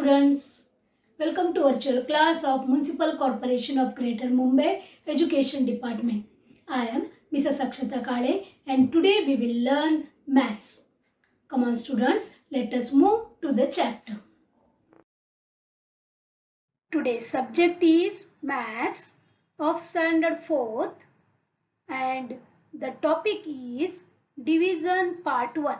students, welcome to virtual class of Municipal Corporation of Greater Mumbai Education Department. I am Mrs. Akshata Kale and today we will learn maths. Come on students, let us move to the chapter. Today's subject is maths of standard 4th and the topic is division part 1.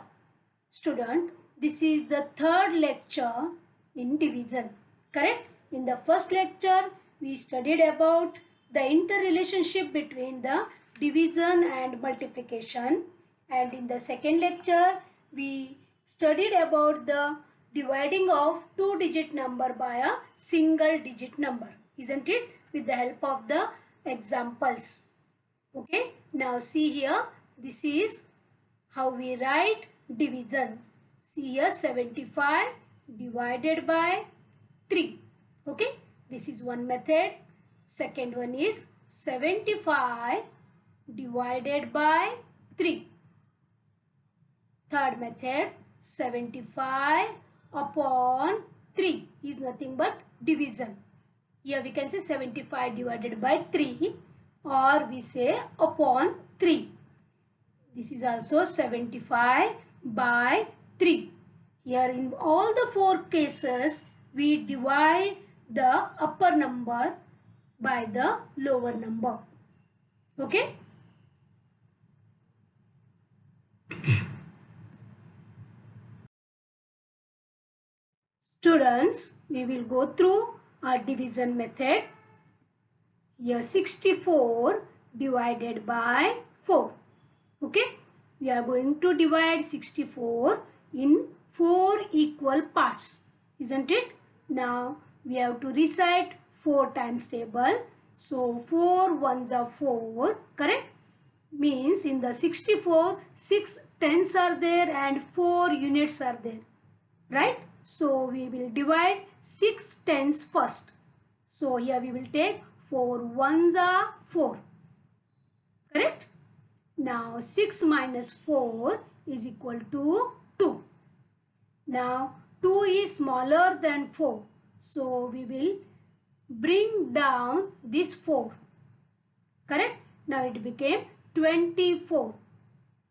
Student, this is the third lecture in division, correct? In the first lecture, we studied about the interrelationship between the division and multiplication. And in the second lecture, we studied about the dividing of two-digit number by a single-digit number, isn't it? With the help of the examples. Okay, now see here, this is how we write division. See here 75 divided by 3. Okay, this is one method. Second one is 75 divided by 3. Third method 75 upon 3 is nothing but division. Here we can say 75 divided by 3 or we say upon 3. This is also 75 by 3. Here in all the 4 cases, we divide the upper number by the lower number. Okay? Students, we will go through our division method. Here 64 divided by 4. Okay, we are going to divide 64 in 4 equal parts, isn't it? Now we have to recite 4 times table. So 4 ones are 4, correct? Means in the 64, 6 tens are there and 4 units are there, right? So we will divide 6 tens first. So here we will take 4 ones are 4, correct? Now 6 minus 4 is equal to 2. Now 2 is smaller than 4. So we will bring down this 4. Correct? Now it became 24.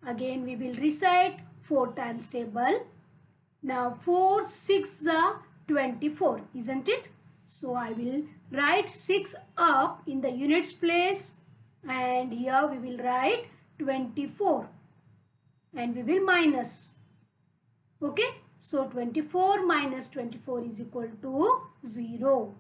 Again we will recite 4 times table. Now 4 6 are 24, isn't it? So I will write 6 up in the units place and here we will write 24 and we will minus. Okay, so 24 minus 24 is equal to 0.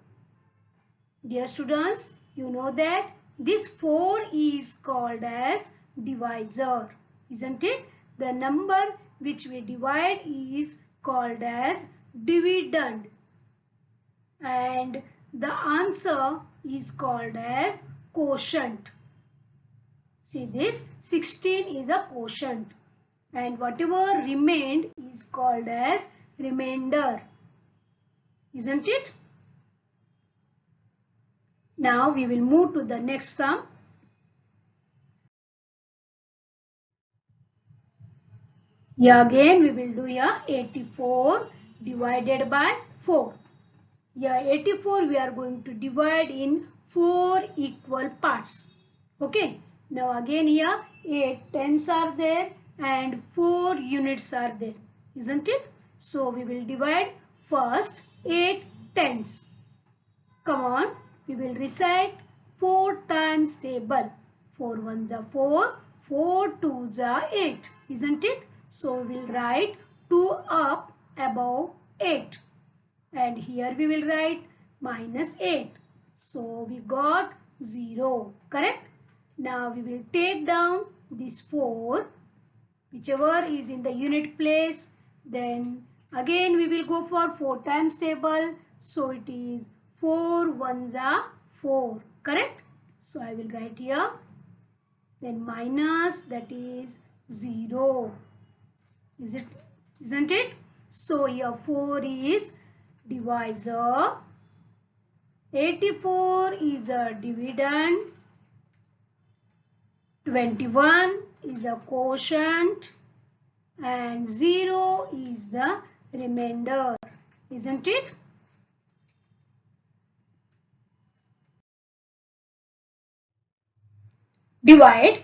Dear students, you know that this 4 is called as divisor, isn't it? The number which we divide is called as dividend and the answer is called as quotient. See this, 16 is a quotient and whatever remained is called as remainder, isn't it? Now we will move to the next sum. Here again we will do here 84 divided by 4. Here 84 we are going to divide in 4 equal parts. Okay. Now again here 8 tens are there and 4 units are there, isn't it? So we will divide first 8 tens. Come on, we will recite 4 times table. 4 ones are 4, 4 twos are 8, isn't it? So we will write 2 up above 8 and here we will write minus 8. So we got 0, correct? Now we will take down this 4, whichever is in the unit place. Then again we will go for 4 times table. So it is 4 ones are 4, correct? So I will write here. Then minus, that is 0. Isn't it? So here 4 is divisor. 84 is a dividend. 21 is a quotient and 0 is the remainder, isn't it? divide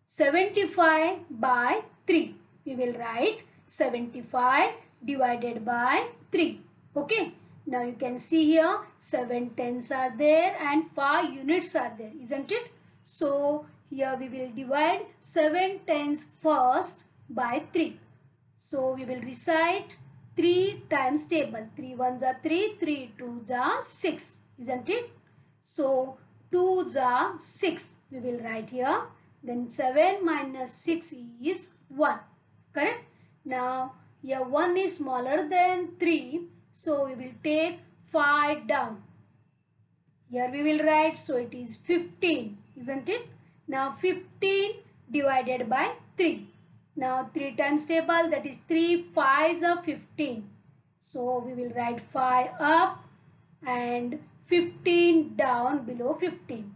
75 by 3. We will write 75 divided by 3. Okay. Now you can see here 7 tens are there and 5 units are there, isn't it? So here we will divide 7 tens first by 3. So we will recite 3 times table. 3 ones are 3, 3 twos are 6, isn't it? So 2s are 6. We will write here. Then 7 minus 6 is 1. Correct? Now here 1 is smaller than 3. So we will take 5 down. Here we will write, so it is 15, isn't it? Now 15 divided by 3. Now 3 times table, that is 3 5s are 15. So we will write 5 up and 15 down below 15.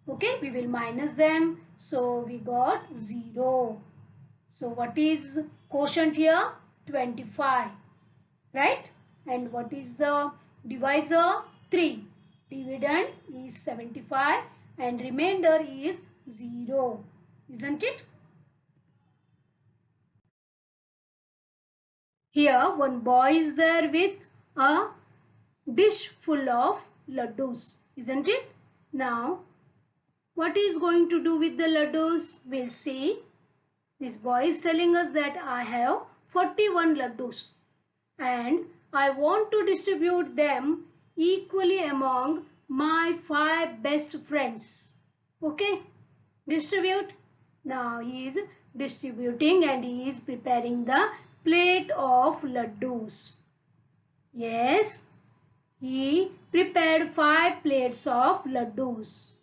Okay, we will minus them. So we got 0. So what is quotient here? 25. Right? And what is the divisor? 3. Dividend is 75 and remainder is 0. Isn't it? Here one boy is there with a dish full of laddus. Isn't it? Now what he is going to do with the laddus? We'll see. This boy is telling us that I have 41 laddus and I want to distribute them equally among my 5 best friends. Okay, distribute. Now he is distributing and he is preparing the plate of laddus. Yes, he prepared 5 plates of laddus.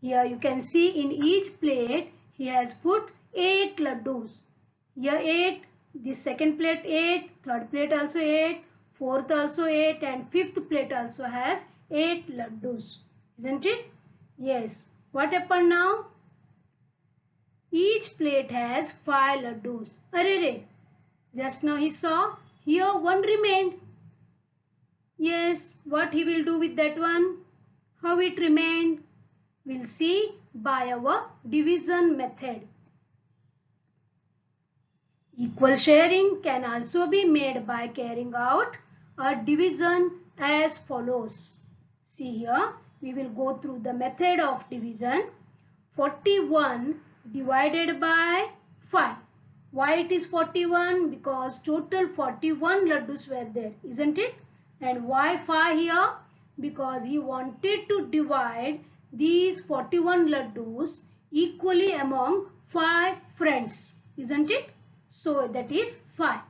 Here you can see in each plate he has put 8 laddus. Here 8, the second plate 8, third plate also 8, fourth also 8 and fifth plate also has 8 laddus. Isn't it? Yes. What happened now? Each plate has 5 laddus. Arre, just now he saw here 1 remained. Yes. What he will do with that one? How it remained? We'll see by our division method. Equal sharing can also be made by carrying out a division as follows. See here, we will go through the method of division. 41 divided by 5. Why it is 41? Because total 41 laddus were there, isn't it? And why 5 here? Because he wanted to divide these 41 laddus equally among 5 friends, isn't it? So that is 5.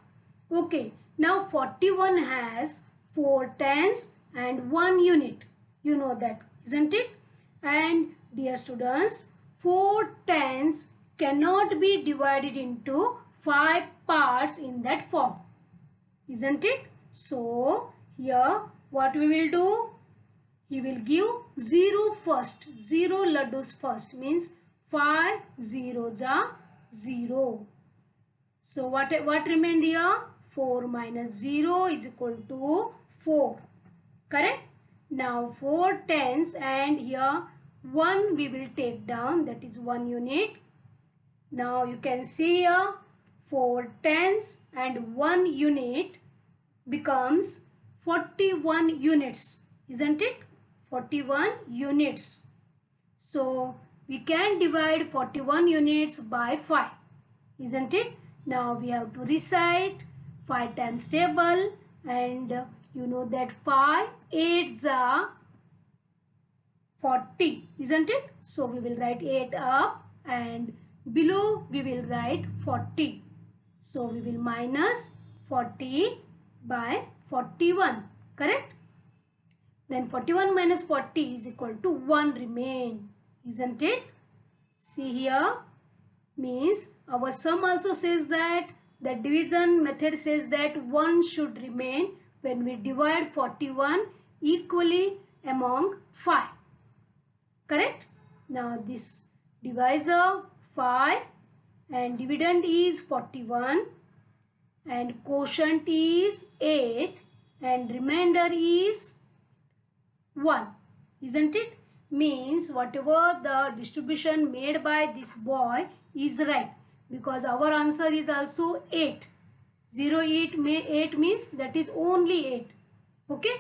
Okay, now 41 has 4 tens and 1 unit. You know that, isn't it? And dear students, 4 tens cannot be divided into 5 parts in that form, isn't it? So here what we will do? He will give 0 first. 0 laddus first means 5 zeros are 0. So what remained here? 4 minus 0 is equal to 4. Correct? Now 4 tens and here 1 we will take down, that is 1 unit. Now you can see here 4 tens and 1 unit becomes 41 units, isn't it? 41 units. So we can divide 41 units by 5, isn't it? Now we have to recite 5 times table and you know that 5 8s are 40, isn't it? So we will write 8 up and below we will write 40. So we will minus 40 by 41, correct? Then 41 minus 40 is equal to 1 remain, isn't it? See here, means our sum also says that the division method says that 1 should remain when we divide 41 equally among 5. Correct? Now this divisor 5 and dividend is 41 and quotient is 8 and remainder is 1, isn't it? means whatever the distribution made by this boy is right, because our answer is also 8. 8 means that is only 8. Okay,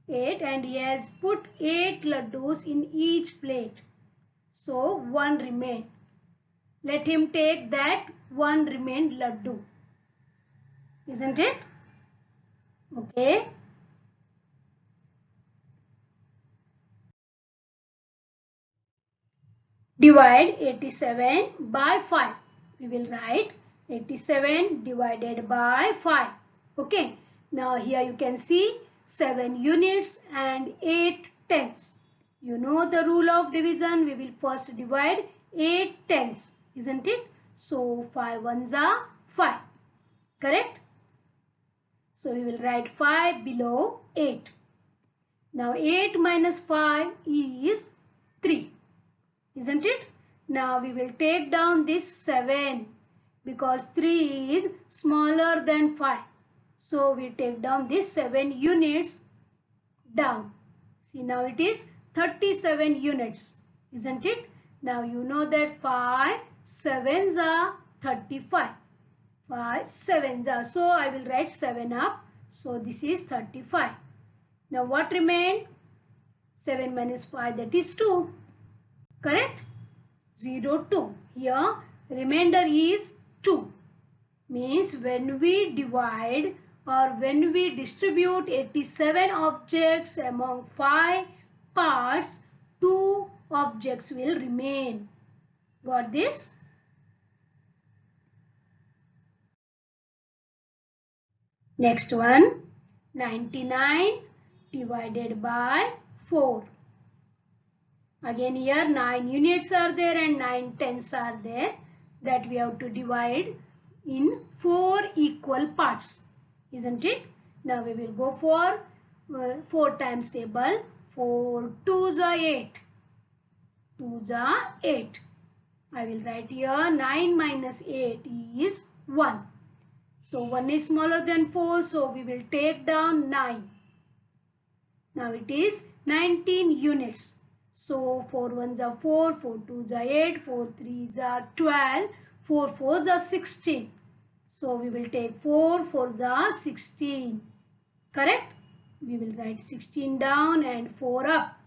8, and he has put 8 laddus in each plate. So 1 remained. Let him take that 1 remained laddu. Isn't it? Okay. Divide 87 by 5. We will write 87 divided by 5. Okay. Now here you can see 7 units and 8 tenths. You know the rule of division. We will first divide 8 tenths. Isn't it? So 5 ones are 5. Correct? So we will write 5 below 8. Now 8 minus 5 is 3. Isn't it? Now we will take down this 7 because 3 is smaller than 5. So we take down this 7 units down. See, now it is 37 units. Isn't it? Now you know that 5 sevens are 35. 5 sevens are. So I will write 7 up. So this is 35. Now what remained? 7 minus 5, that is 2. Correct? 0, 2. Here remainder is 2. Means when we divide or when we distribute 87 objects among 5 parts, 2 objects will remain. Got this? Next one, 99 divided by 4. Again here 9 units are there and 9 tenths are there, that we have to divide in 4 equal parts. Isn't it? Now we will go for 4 times table. 4 2s are 8. 2s are 8. I will write here 9 minus 8 is 1. So 1 is smaller than 4, so we will take down 9. Now it is 19 units. So 4 ones are 4, 4 twos are 8, 4 threes are 12, 4 fours are 16. So we will take 4 fours are 16. Correct? We will write 16 down and 4 up.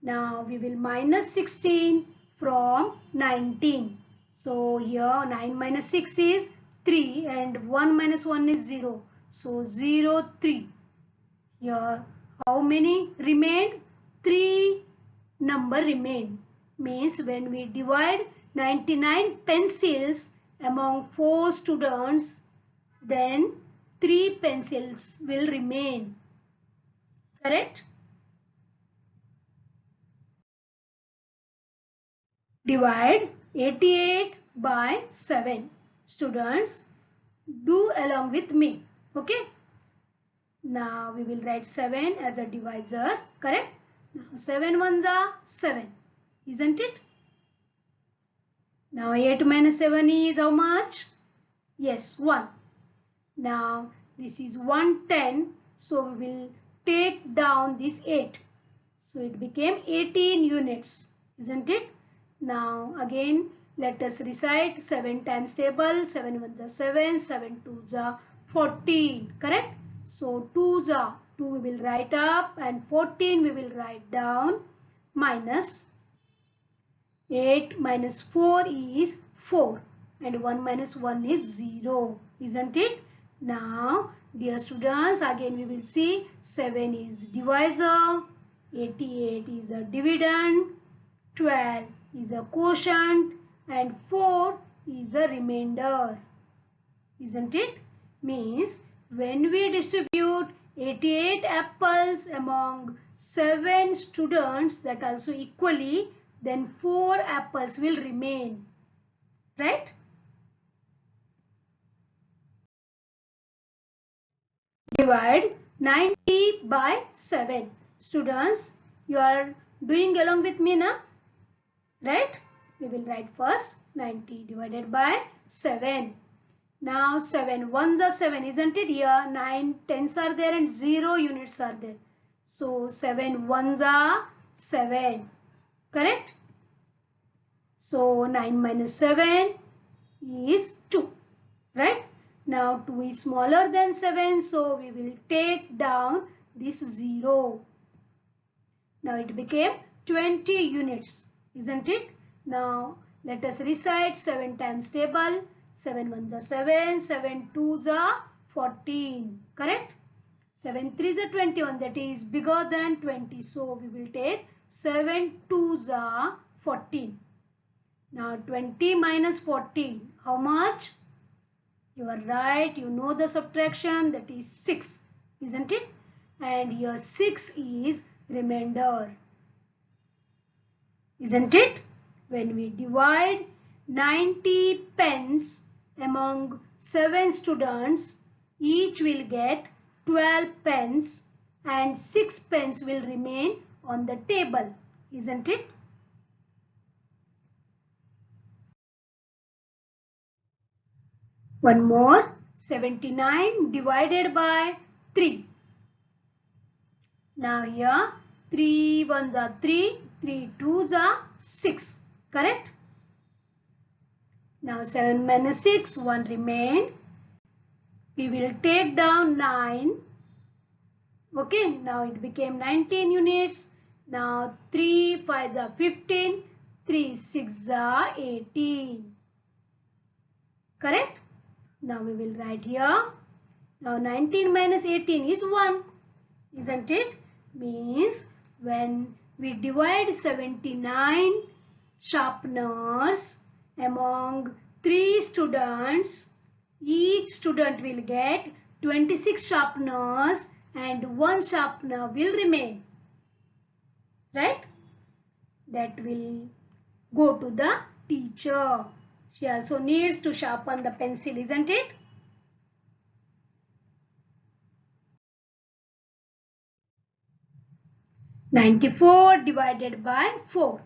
Now we will minus 16 from 19. So here 9 minus 6 is 3 and 1 minus 1 is 0. So 0, 3. Here how many remained? 3 number remained. Means when we divide 99 pencils among 4 students, then 3 pencils will remain. Correct? Divide 88 by 7. Students, do along with me. Okay? Now we will write 7 as a divisor. Correct? Now 7 ones are 7. Isn't it? Now 8 minus 7 is how much? Yes, 1. Now this is 110. So we will take down this 8. So it became 18 units. Isn't it? Now again let us recite 7 times table. 7 ones are 7. 7 twos are 14. Correct? So 2s are 2 we will write up and 14 we will write down, minus 8 minus 4 is 4 and 1 minus 1 is 0. Isn't it? Now dear students, again we will see 7 is divisor, 88 is a dividend, 12 is a quotient and 4 is a remainder. Isn't it? Means when we distribute 88 apples among 7 students, that also equally, then 4 apples will remain. Right? Divide 90 by 7. Students, you are doing along with me now? Right? We will write first 90 divided by 7. Now 7 ones are 7, isn't it? Here 9 tenths are there and 0 units are there. So 7 ones are 7. Correct? So 9 minus 7 is 2. Right? Now 2 is smaller than 7, so we will take down this 0. Now it became 20 units, isn't it? Now let us recite 7 times table. 7 ones are 7, 7 twos are 14. Correct? 7 threes are 21, that is bigger than 20. So we will take 7 twos are 14. Now 20 minus 14, how much? You are right, you know the subtraction, that is 6, isn't it? And here 6 is remainder, isn't it? When we divide 90 pence among 7 students, each will get 12 pence and 6 pence will remain on the table, isn't it? One more, 79 divided by 3. Now here 3 ones are 3, 3 twos are 6, correct? Now 7 minus 6, 1 remained. We will take down 9. Okay, now it became 19 units. Now 3 5s are 15, 3 6s are 18. Correct? Now we will write here. Now 19 minus 18 is 1. Isn't it? Means when we divide 79 sharpeners among 3 students, each student will get 26 sharpeners and 1 sharpener will remain. Right? That will go to the teacher. She also needs to sharpen the pencil, isn't it? "94 divided by 4.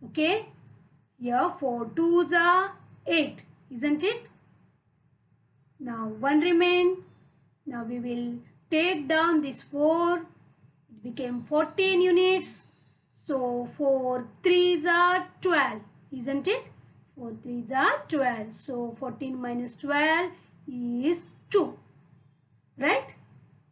Okay. Here 4 twos are 8, isn't it? Now 1 remain. Now we will take down this 4. It became 14 units. So 4 threes are 12, isn't it? 4 threes are 12. So 14 minus 12 is 2. Right?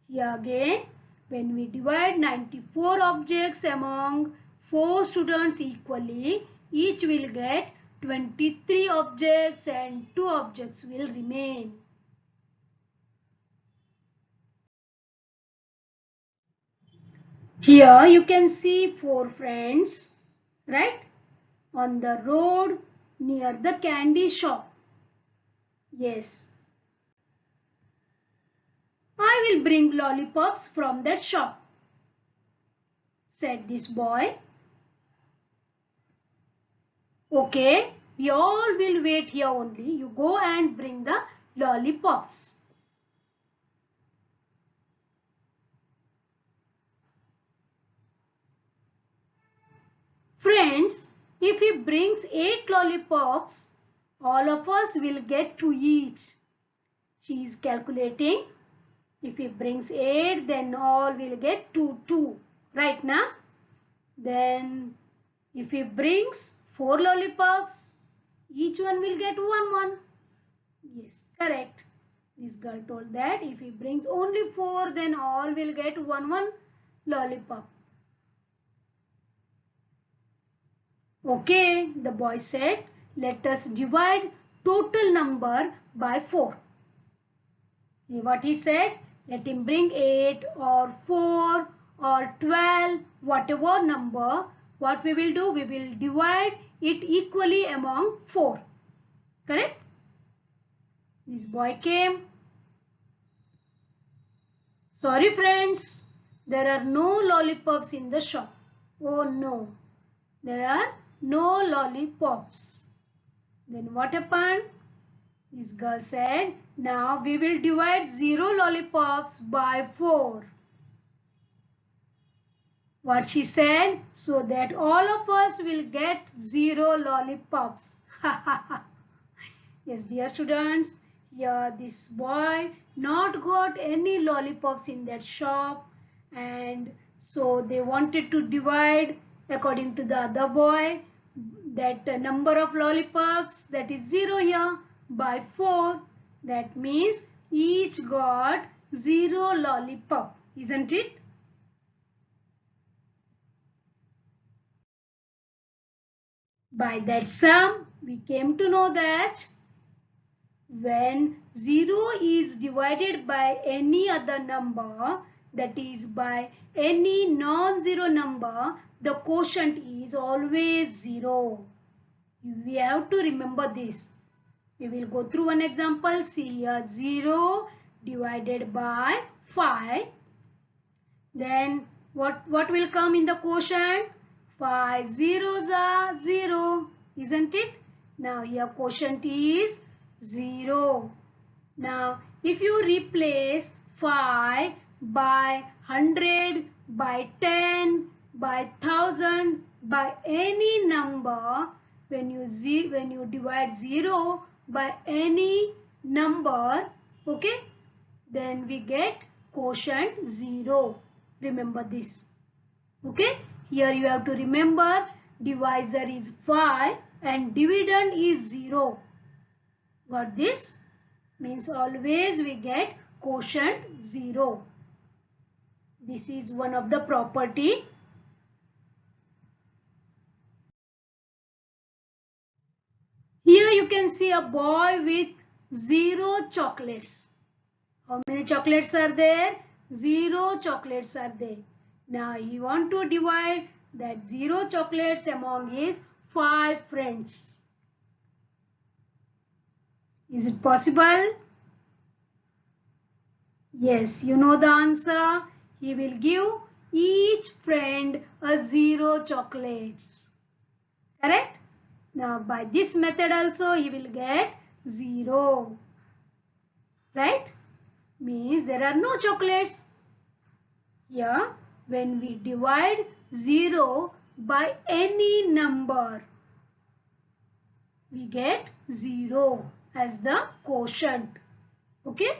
Here again, when we divide 94 objects among 4 students equally, each will get 23 objects and 2 objects will remain. Here you can see 4 friends, right? On the road near the candy shop. Yes. "I will bring lollipops from that shop," said this boy. "Okay, we all will wait here only. You go and bring the lollipops." Friends, if he brings 8 lollipops, all of us will get 2 each. She is calculating. If he brings 8, then all will get 2. Right now? Then if he brings 4 lollipops, each one will get 1. Yes, correct. This girl told that if he brings only 4, then all will get 1 lollipop. Okay, the boy said, let us divide total number by 4. What he said, let him bring 8 or 4 or 12, whatever number. What we will do, we will divide it equally among 4. Correct? This boy came. "Sorry friends, there are no lollipops in the shop." Oh no, there are no lollipops. Then what happened? This girl said, now we will divide 0 lollipops by 4. What she said, so that all of us will get 0 lollipops. Yes, dear students, here this boy not got any lollipops in that shop, and so they wanted to divide according to the other boy, that number of lollipops, that is 0 here, by 4. That means each got 0 lollipop, isn't it? By that sum, we came to know that when 0 is divided by any other number, that is by any non-zero number, the quotient is always 0. We have to remember this. We will go through one example. See here, 0 divided by 5. Then what will come in the quotient? 5 zeros are 0, isn't it? Now here quotient is 0. Now if you replace 5 by 100, by 10, by 1000, by any number, when you divide 0 by any number, okay, then we get quotient 0. Remember this. Okay, here you have to remember divisor is 5 and dividend is 0. Got this? Means always we get quotient 0. This is one of the property. Here you can see a boy with 0 chocolates. How many chocolates are there? 0 chocolates are there. Now he want to divide that 0 chocolates among his 5 friends. Is it possible? Yes, you know the answer. He will give each friend a 0 chocolates. Correct? Now by this method also he will get 0. Right? Means there are no chocolates. Here when we divide 0 by any number, we get 0 as the quotient. Okay?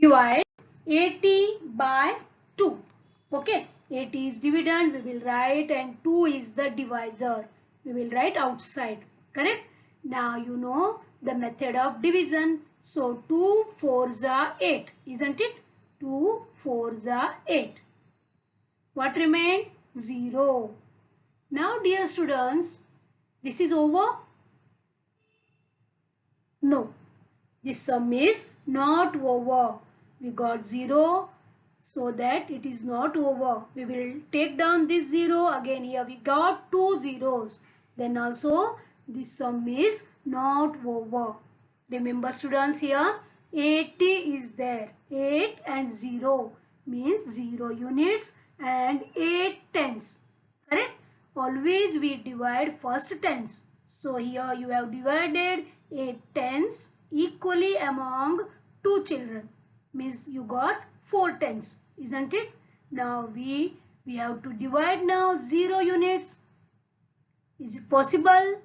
Divide 80 by 2. Okay? 80 is dividend, we will write, and 2 is the divisor. We will write outside. Correct? Now you know the method of division. So 2 4s are 8. Isn't it? 2 4s are 8. What remained? 0. Now dear students, this is over? No. This sum is not over. We got 0, so that it is not over. We will take down this 0. Again here we got 2 zeros. Then also this sum is not over. Remember students, here 80 is there. 8 and 0 means 0 units and 8 tens. Correct? Always we divide first tens. So here you have divided 8 tens equally among 2 children. Means you got 4 tens, isn't it? Now we have to divide now 0 units. Is it possible?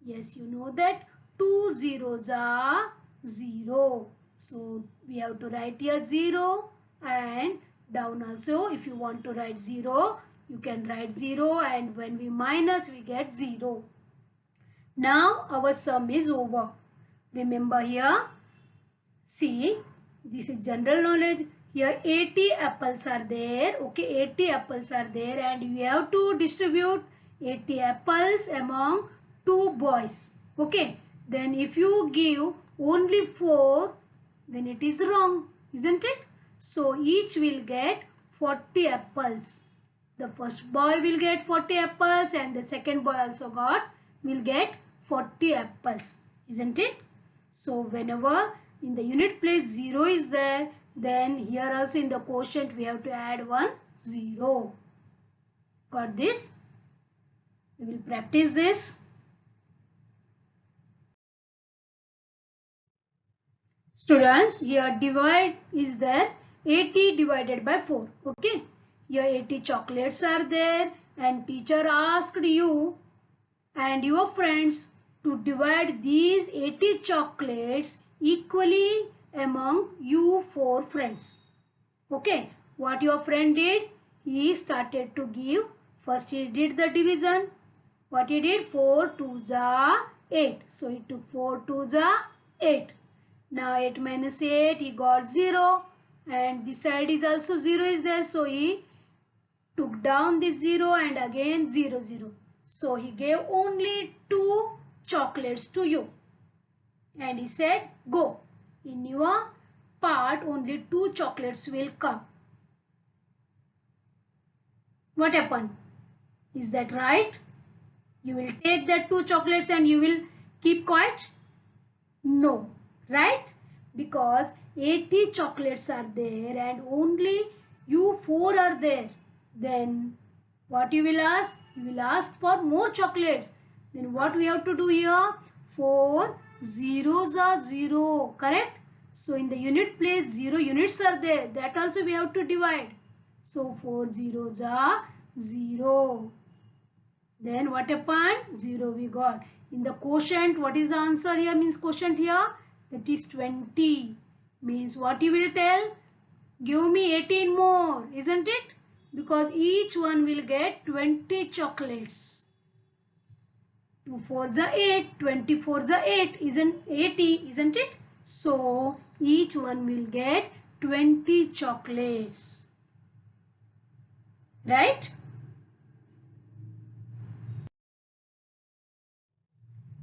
Yes, you know that 2 zeros are 0. So we have to write here 0, and down also if you want to write 0, you can write 0, and when we minus we get 0. Now our sum is over. Remember here, see, this is general knowledge. Here 80 apples are there. Okay, 80 apples are there, and you have to distribute 80 apples among 2 boys. Okay, then if you give only 4, then it is wrong, isn't it? So each will get 40 apples. The first boy will get 40 apples, and the second boy also will get 40 apples, isn't it? So whenever in the unit place 0 is there, then here also in the quotient we have to add 1 0. Got this? We will practice this. Students, here divide is there, 80 divided by 4. Okay, here 80 chocolates are there, and teacher asked you and your friends to divide these 80 chocolates equally among you 4 friends. Okay, what your friend did? He started to give. First he did the division. What he did? 4 2s are 8. So he took 4 2s are 8. Now 8 minus 8, he got 0. And this side is also 0 is there. So he took down this 0 and again 0 0. So he gave only 2 chocolates to you. And he said, go. In your part, only 2 chocolates will come. What happened? Is that right? You will take that 2 chocolates and you will keep quiet? No, right? Because 80 chocolates are there and only you 4 are there. Then what you will ask? You will ask for more chocolates. Then what we have to do here? 4 zeros are 0, correct? So in the unit place 0 units are there. That also we have to divide. So 4 zeros are 0. Then what happened? 0 we got. In the quotient, what is the answer here? Means quotient here. That is 20. Means what you will tell? Give me 18 more, isn't it? Because each one will get 20 chocolates. 2 4s are 8, 24s are 8, isn't 80, isn't it? So each one will get 20 chocolates. Right?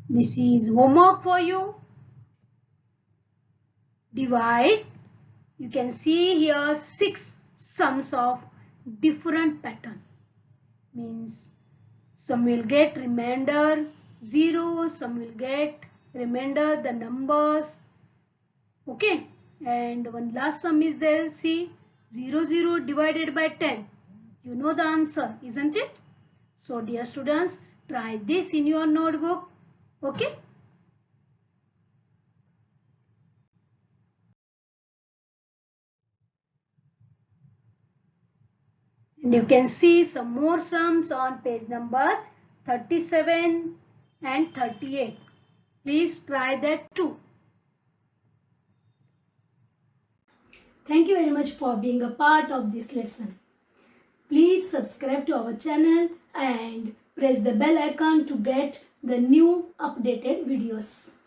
This is homework for you. Divide. You can see here 6 sums of different pattern. Means some will get remainder 0, some will get remainder the numbers. Okay, and one last sum is there. See, 0 0 divided by 10. You know the answer, isn't it? So dear students, try this in your notebook. Okay. And you can see some more sums on page number 37 and 38. Please try that too. Thank you very much for being a part of this lesson. Please subscribe to our channel and press the bell icon to get the new updated videos.